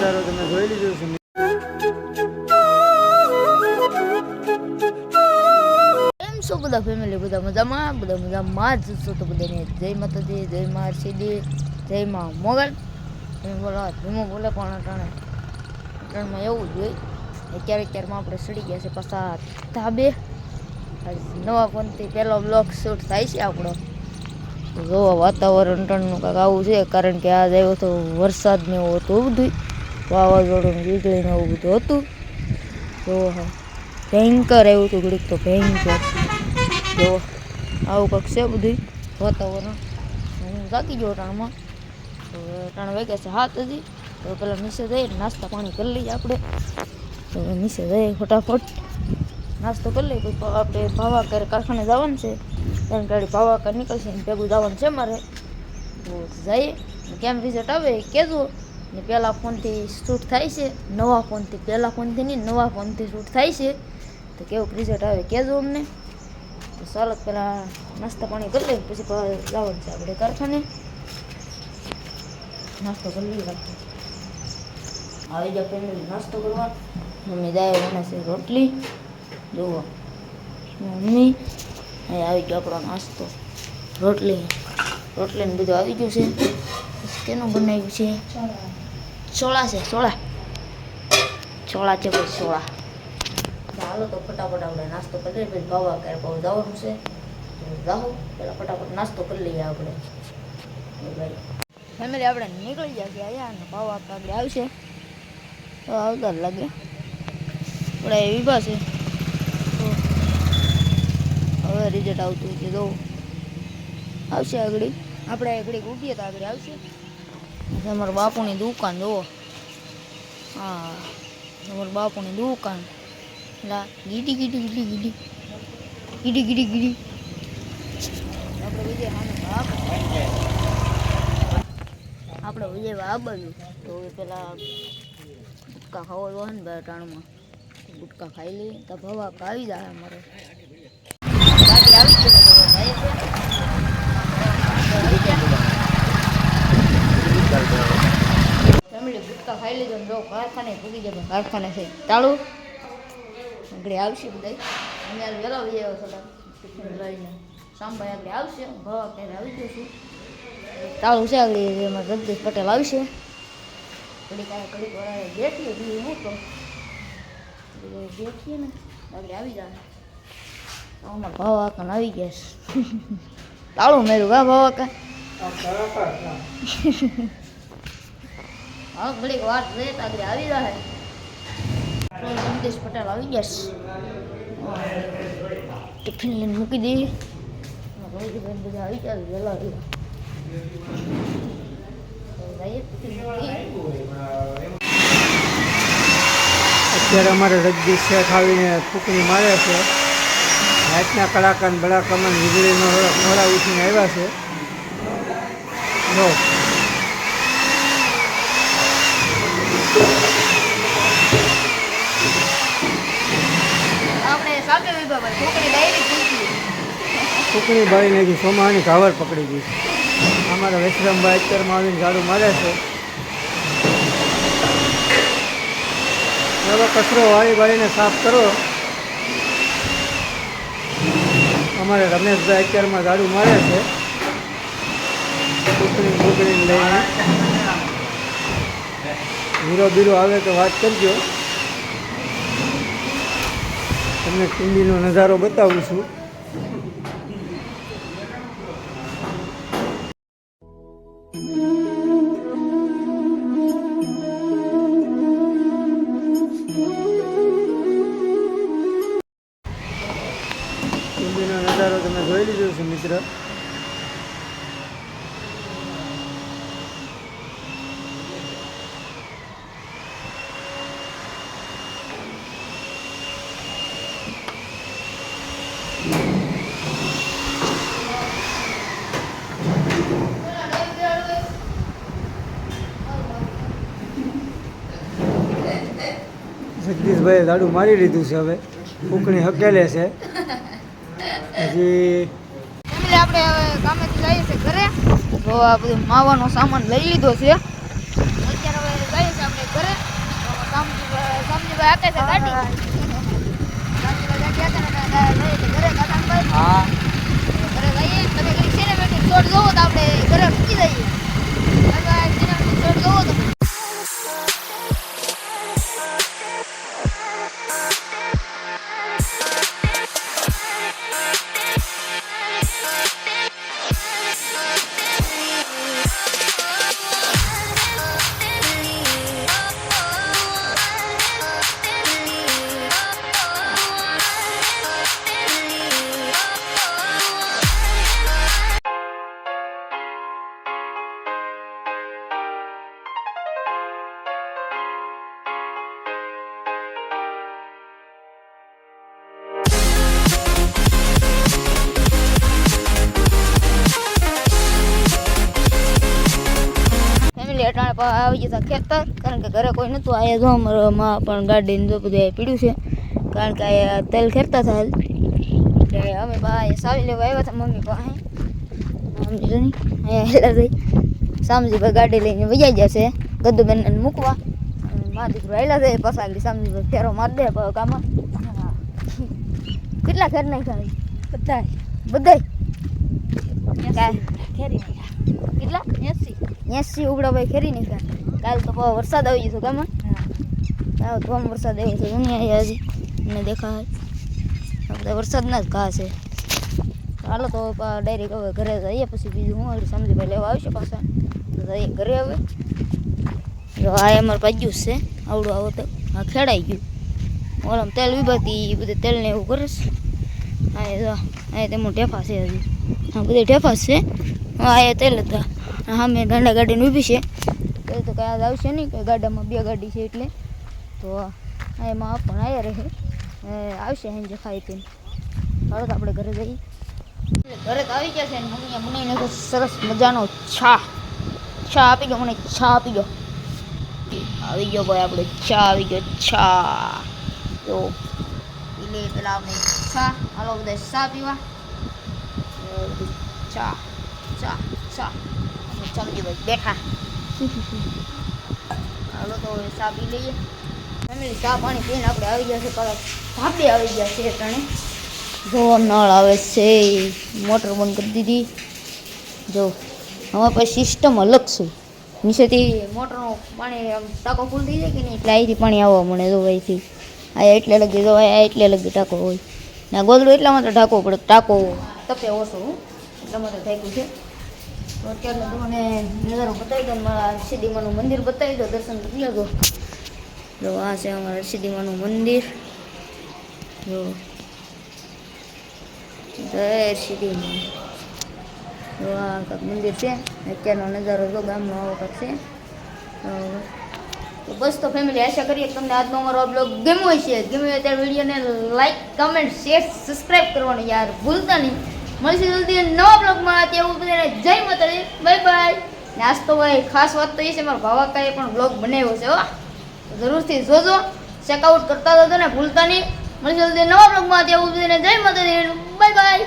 નજારો તમે જોઈ લીધો છે। કેમ છો બધા ફેમિલી? બધા મજામાં જ છો? તો બધાને જય માતાજી, જય મા સીડી, જય મા મોગલ। બોલા ધીમો બોલે પણ અટાણમાં એવું જ હોય। ક્યારેકમાં આપણે સડી ગયા છે પાછા ધાબે। નવા ફોનથી પહેલો બ્લોગ શૂટ થાય છે આપણો। જો વાતાવરણ અટાણનું કાંઈક આવું છે, કારણ કે આજ આવ્યો તો વરસાદ ને એવું હતું, બધું વાવાઝોડું વીજળી ને એવું બધું હતું। જો ભયંકર એવું હતું, ઘડીક તો ભયંકર। જો આવું કાંઈક છે બધું વાતાવરણ। હું જાગી ગયો અટાણમાં, તો અટાણ વાગ્યા છે 7 હજી। તો પેલા નીચે જઈએ નાસ્તા પાણી કરી લઈએ આપણે। તો નીચે જઈએ ફટાફટ નાસ્તો કરી લઈએ। પછી આપણે ભાવાકર કારખાને જવાનું છે, કારણ ગાડી ભાવાકર નીકળશે ને ભેગું જવાનું છે મારે। તો જઈએ, કેમ રિઝલ્ટ આવે એ કહેજો। ને પહેલા ફોનથી શૂટ થાય છે, નવા ફોનથી, પહેલા ફોનથી નહીં નવા ફોનથી શૂટ થાય છે। તો કેવું રિઝલ્ટ આવે કહેજો અમને। તો ચાલો પહેલાં નાસ્તા પાણી કરી લઈએ, પછી જવાનું છે આપણે કારખાને। નાસ્તો કરી લઈએ આપણે। આવી જાવ ફેમિલી નાસ્તો કરવા। મમ્મી દાળ બને છે રોટલી, જુઓ મમ્મી અહીં આવી ગયો આપણો નાસ્તો। રોટલી ને બધું આવી ગયું છે। કેનું બનાવ્યું છે? સોળા છે, સોળા છે ભાઈ, સોળા। ચાલો તો ફટાફટ આપણે નાસ્તો કરી લઈએ, પછી ભાવા ક્યારે બહુ જવાનું છે। જાઓ પેલા ફટાફટ નાસ્તો કરી લઈએ આપણે ભાઈ ફેમિલી। આપણે નીકળી ગયા છે અહીંયા, ને ભાવા આગળ આવશે તો આવતા જ લાગે થોડા એ વિભા છે। હવે રિઝલ્ટ આવતું છે, જો આવશે આગળ। આપણે આગળ ઉભીએ તો આગળ આવશે। અમારા બાપુની દુકાન જુઓ, હા અમારા બાપુની દુકાન। લા ગીડી આપણે વિજય આપણે વિજય આ બાજુ। તો પેલા ગુટકા ખાવા હોય ને ટાણમાં, ગુટકા ખાઈ લઈએ તો ભવા આવી જાય અમારે। ગાડી આવી ગઈ તો ભાઈ ફેમિલી ગુટકા ખાઈ લીધો ને જો કારખાને પૂગી જાય। કારખાને છે તાળું, આગળ આવશે બધા। અમે આ વહેલા આવી આવ્યો થોડા ટિફિન લઈને, સાંભાઈ આગળ આવશે, ભવા ક્યારે આવી જશું। તાળું છે આગળ, એમાં જગદીશ પટેલ આવશે। ઘડીક બેઠીએ બીજું હું તો બેઠીએ ને આગળ આવી જાય। અમારા ભાવા કાન આવી ગયા છે। તાળું મેળ્યું કા ભાવા કા? હા ઘડીક વાત રહે તો આગળ આવી જાય। જગદીશ પટેલ આવી ગયા છે। ટિફિન લઈને મૂકી દઈએ, બધા આવી જાય વહેલા રહ્યા। અત્યારે અમારે જગદીશ શેઠ આવીને ફૂંકણી મારે છે। રાતના કલાકાર બળાકામાં વીજળીનો મોડા ઉઠીને આવ્યા છે। જો ફૂંકણી બાળી નાખી, સોમાની ઘાવર પકડી ગઈ। અમારા વિશ્રામભાઈ અત્યારમાં આવીને ઝાડુ મારે છે। હવે કચરો વાળીને સાફ કરો। અમારે રમેશભાઈ અત્યારમાં ઝાડુ મારે છે, ફૂંકણીને લઈને। હીરો બીરો આવે તો વાત કરજો, તમને ટીંડીનો નજારો બતાવું છું। ટીંડીનો નજારો તમે જોઈ લીધો છે મિત્ર। જગદીશભાઈએ ઝાડુ મારી લીધું છે, હવે ફૂંકણી હકેલે છે હજી। આપણે હવે કામેથી જઈએ છીએ ઘરે। તો આ બધું માવાનો સામાન લઈ લીધો છે, અત્યારે હવે જઈએ છીએ આપણે ઘરે। સમજીભાઈ હાકે છે ગાડી સમજીભાઈ ગાડી હાકે ને ઘરે કાકાભાઈ હા ઘરે જઈએ તમે ઘરે સિનેમેટિક શોટ જોવો તો આપણે ઘરે પૂછી જઈએ સિનેમેટિક શોટ જોવો તો અટાણે આવી જતા ખેતર કારણ કે ઘરે કોઈ નહોતું અહીંયા જો અમારામાં પણ ગાડીને જો બધું પીડ્યું છે કારણ કે અહીંયા તેલ ખેરતા હતા એટલે અમે અહીંયા સાવી લેવા આવ્યા હતા મમ્મી પાસે સમજી જો નહીં અહીંયા હેલા થઈ સામજીભાઈ ગાડી લઈને વૈયા જશે ગદ્દુબેનને મૂકવા મારા દીકરો હેલા થઈ પસાગડી સામજીભાઈ ફેરો મારી દે કામમાં કેટલા ખેર નાખ્યા બધા બધા ખેરી કેટલા 80 ઉગડા ભાઈ ખેરી નાખ્યા કાલ તો વરસાદ આવી ગયો ગામમાં હા તો વરસાદ આવ્યો છે દુનિયા હજી મને દેખાય બધા વરસાદના જ ઘા છે હાલો તો ડાયરેક્ટ હવે ઘરે જઈએ પછી બીજું હું આગળ સમજીભાઈ લેવા આવશે પાછા તો જઈએ ઘરે હવે જો આ અમારે પાજ્યું છે આવડું આવો તો આ ખેડાઈ ગયું ઓલામ તેલ વિભાતી બધું તેલને એવું કરે છે અહીંયા તેમાં ઢેફા છે હજી હા બધે ઢેફા છે હા એ તેલ હતા હા મેં ગાંડા ગાડીને ઊભી છે તો કાંઈ આવશે નહીં કે ગાડામાં 2 ગાડી છે એટલે તો એમાં પણ આવ્યા રહે આવશે હેંજે ખાઈ પીને હાલો તો આપણે ઘરે જઈએ ઘરે તો આવી ગયા છે ને મમ્મીએ બનાવીને સરસ મજાનો ચા આપી ગયો મને ચા આપી ગયો આવી ગયો ભાઈ આપણે ચા આવી ગયો ચા તો એટલે પેલા આપણે ચા હાલો બધા ચા પીવા ચા ચા ચા સમજીભાઈ બેઠા હાલો તો હવે ચા પી લઈએ ફેમિલી ચા પાણી પીને આપણે આવી ગયા છે પાછા ધાબે આવી ગયા છે અટાણે જો નળ આવે છે મોટર બંધ કરી દીધી જો હવે પછી સિસ્ટમ અલગ છે નીચેથી મોટરનું પાણી આમ ટાંકો ફૂલ થઈ જાય કે નહીં એટલે અહીંથી પાણી આવવા મળે જો અહીંથી આ એટલે લગી જો આ એટલે લગી ટાંકો હોય ને ગોદડું એટલા માટે ઢાંકવો પડે ટાંકો તપે ઓછો એટલા માટે ઢાંક્યું છે તો અત્યારે તમને નજારો બતાવી દો મારા હરસિદ્ધિમાનું મંદિર બતાવી દો દર્શન કરી લેજો જો આ છે અમારા હરસિદ્ધિમાનું મંદિર જો જય હરસિદ્ધિમાં જો આ કાંક મંદિર છે અત્યારનો નજારો જો ગામનો આવો કાંક છે તો બસ તો ફેમિલી આશા કરીએ કે તમને આજનો અમારો બ્લોગ ગમ્યો હશે ગમ્યો હોય ત્યારે વિડીયોને લાઈક કમેન્ટ શેર સબસ્ક્રાઈબ કરવાનું યાર ભૂલતા નહીં મળશે જલ્દી નવા બ્લોગમાં તેવું બધાને જય માતાજી બાય બાય ને આજ તો ભાઈ ખાસ વાત તો એ છે મારા ભાવાકાએ પણ બ્લોગ બનાવ્યો છે હો તો જરૂરથી જોજો ચેકઆઉટ કરતા જજો ને ભૂલતા નહીં મળશે જલ્દી નવા બ્લોગમાં તેવું બધાને જય માતાજી બાય બાય